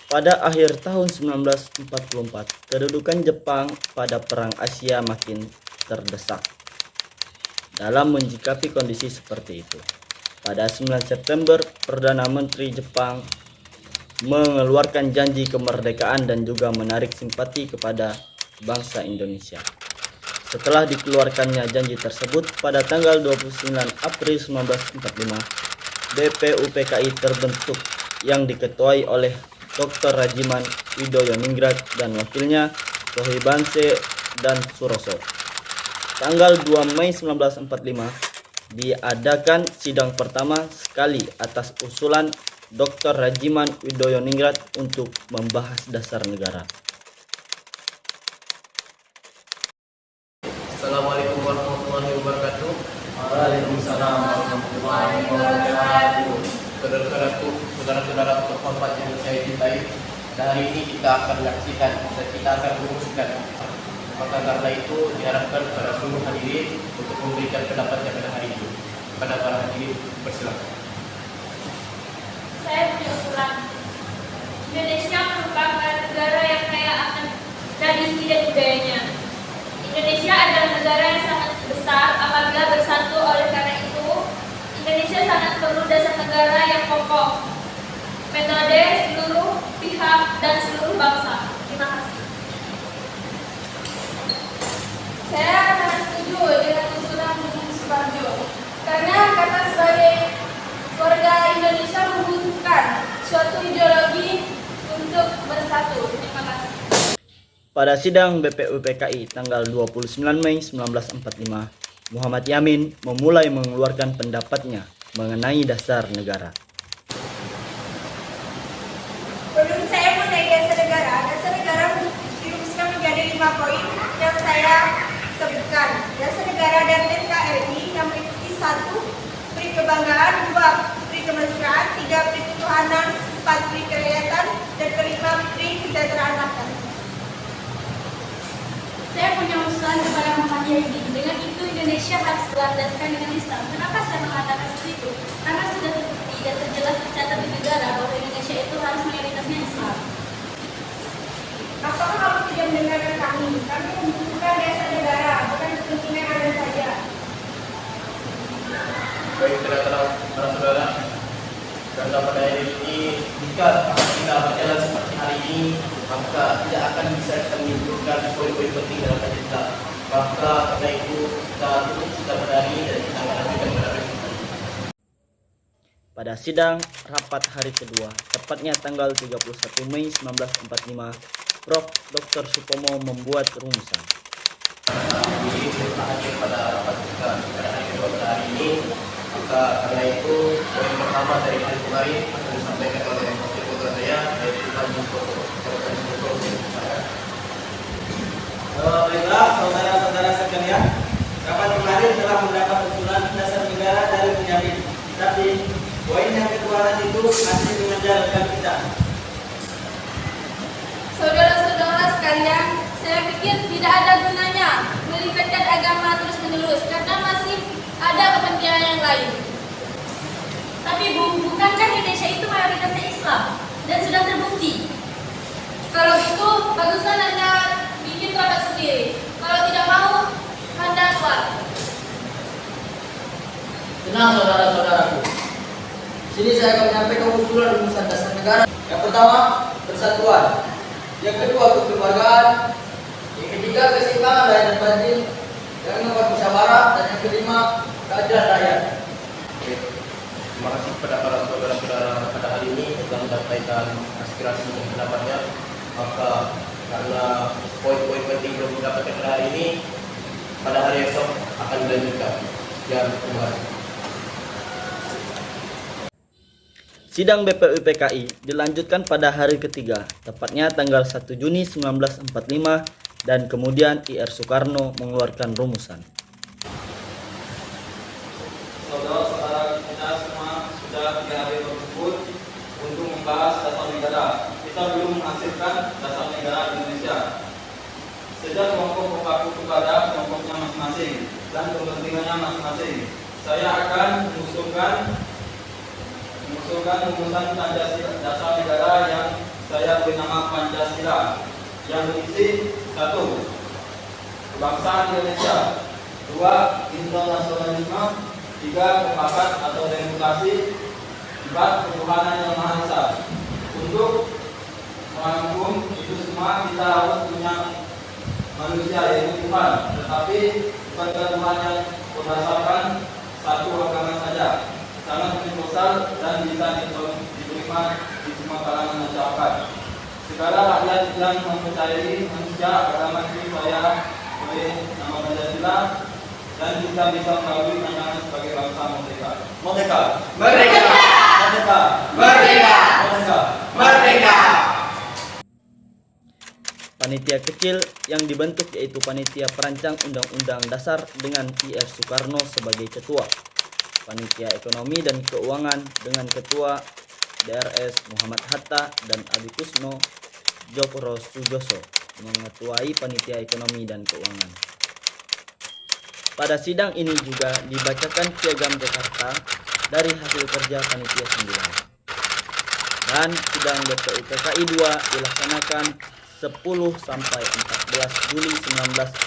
Pada akhir tahun 1944, kedudukan Jepang pada Perang Asia makin terdesak. Dalam menyikapi kondisi seperti itu, pada 9 September, Perdana Menteri Jepang mengeluarkan janji kemerdekaan dan juga menarik simpati kepada bangsa Indonesia. Setelah dikeluarkannya janji tersebut, pada tanggal 29 April 1945, BPUPKI terbentuk yang diketuai oleh Dr. Rajiman Widoyoningrat dan wakilnya Sohibanse dan Suroso. Tanggal 2 Mei 1945 diadakan sidang pertama sekali atas usulan Dr. Rajiman Widoyoningrat untuk membahas dasar negara. Assalamualaikum warahmatullahi wabarakatuh. Waalaikumsalam warahmatullahi wabarakatuh. Saudara-saudaraku, saudara-saudara terhormat yang saya cintai, hari ini kita akan menyaksikan dan kita akan merumuskan. Maka karena itu diharapkan para seluruh hadirin untuk memberikan pendapatnya pada hari ini. Pada para hadirin, persilakan. Saya punya usulan. Indonesia merupakan negara yang kaya akan tradisi dan budayanya. Indonesia adalah negara yang sangat besar apabila bersatu. Oleh karena itu, Indonesia sangat perlu dasar negara yang kokoh, metode seluruh pihak dan seluruh bangsa. Terima kasih. Saya sangat setuju dengan usulan Bung Suparjo, karena kata sebagai warga Indonesia membutuhkan suatu ideologi untuk bersatu. Terima kasih. Pada sidang BPUPKI tanggal 29 Mei 1945, Muhammad Yamin memulai mengeluarkan pendapatnya mengenai dasar negara. Menurut saya mengenai dasar negara dirumuskan menjadi 5 poin yang saya sebutkan. Dasar negara dan NKRI yang meliputi 1. Peri kebanggaan, 2. Peri kemanusiaan, 3. Peri ketuhanan, 4. Peri kerakyatan, dan 5. Peri kesejahteraan rakyat. Saya punya usulan kepada Muhammad Yamin. Dengan itu Indonesia harus berlandaskan dengan Islam. Kenapa saya mengatakan seperti itu? Karena sudah terbukti dan terjelas tercatat di negara bahwa Indonesia itu harus mayoritasnya Islam. Apakah kamu tidak mendengarkan kami? Kami membutuhkan dasar negara, bukan kepentingan Anda saja. Baik, para saudara, karena pada hari ini jika kita berjalan seperti hari ini, maka tidak akan bisa kita menyimpulkan poin-poin penting dalam kajian kita. Maka karena itu kita tutup kita pada hari ini dan kita akan lanjutkan pada besok. Pada sidang rapat hari kedua, tepatnya tanggal 31 Mei 1945, Prof. Dr. Supomo membuat rumusan. Ini setelah hadir pada rapat kita pada hari kedua pada hari ini, maka karena itu poin pertama dari hari kemarin akan disampaikan oleh wakil ketua saya, yaitu Pak Jumbo. Baiklah, saudara-saudara sekalian, rapat kemarin telah mendapat usulan dasar negara dari Penyamin. Tapi poin yang kedua itu masih mengejar kita. Saudara-saudara sekalian, saya pikir tidak ada gunanya melibatkan agama terus-menerus karena masih ada kepentingan yang lain. Tapi bukankah Indonesia itu mayoritasnya Islam dan sudah terbukti? Kalau itu, bagusan Anda bikin rapat sendiri. Kalau tidak mau, Anda keluar. Tenang saudara-saudaraku. Sini saya akan menyampaikan usulan rumusan dasar negara. Yang pertama, persatuan. Yang kedua, kekeluargaan. Yang ketiga, keseimbangan rakyat dan batin. Yang keempat, musyawarah. Dan yang kelima, keadilan rakyat. Terima kasih kepada para saudara-saudara pada hari ini telah menyampaikan aspirasi dan pendapatnya. Maka karena poin-poin penting belum mendapatkan pada hari ini, pada hari esok akan dilanjutkan. Dan terima kasih. Sidang BPUPKI dilanjutkan pada hari ketiga, tepatnya tanggal 1 Juni 1945, dan kemudian IR Soekarno mengeluarkan rumusan. Saudara-saudara kita semua sudah 3 hari berkumpul untuk membahas dasar negara. Kita belum menghasilkan dasar negara Indonesia. Sejak kelompok berpaku kepada kelompoknya masing-masing dan kepentingannya masing-masing, saya akan mengusulkan rumusan dasar negara yang saya bernama Pancasila yang berisi 1. Kebangsaan Indonesia, 2. Internasionalisme, 3. Kepakat atau demokrasi, 4. Ketuhanan yang Maha Esa. Untuk merangkum itu semua kita harus punya manusia yaitu Tuhan, tetapi bukan Tuhan yang berdasarkan satu agama saja, sangat universal dan bisa diterima di semua kalangan masyarakat. Segala rakyat yang mempercayai manusia agama ini saya oleh nama Pancasila dan kita bisa melalui tantangan sebagai bangsa merdeka. Merdeka. Merdeka! Merdeka. Merdeka! Merdeka. Merdeka! Panitia kecil yang dibentuk yaitu Panitia Perancang Undang-Undang Dasar dengan I.R. Soekarno sebagai ketua. Panitia Ekonomi dan Keuangan dengan ketua DRS Muhammad Hatta dan Adi Kusno Jokro Sujoso mengetuai Panitia Ekonomi dan Keuangan. Pada sidang ini juga dibacakan Piagam Jakarta dari hasil kerja Panitia 9. Dan sidang DPU PKI 2 dilaksanakan 10 sampai 14 Juli 19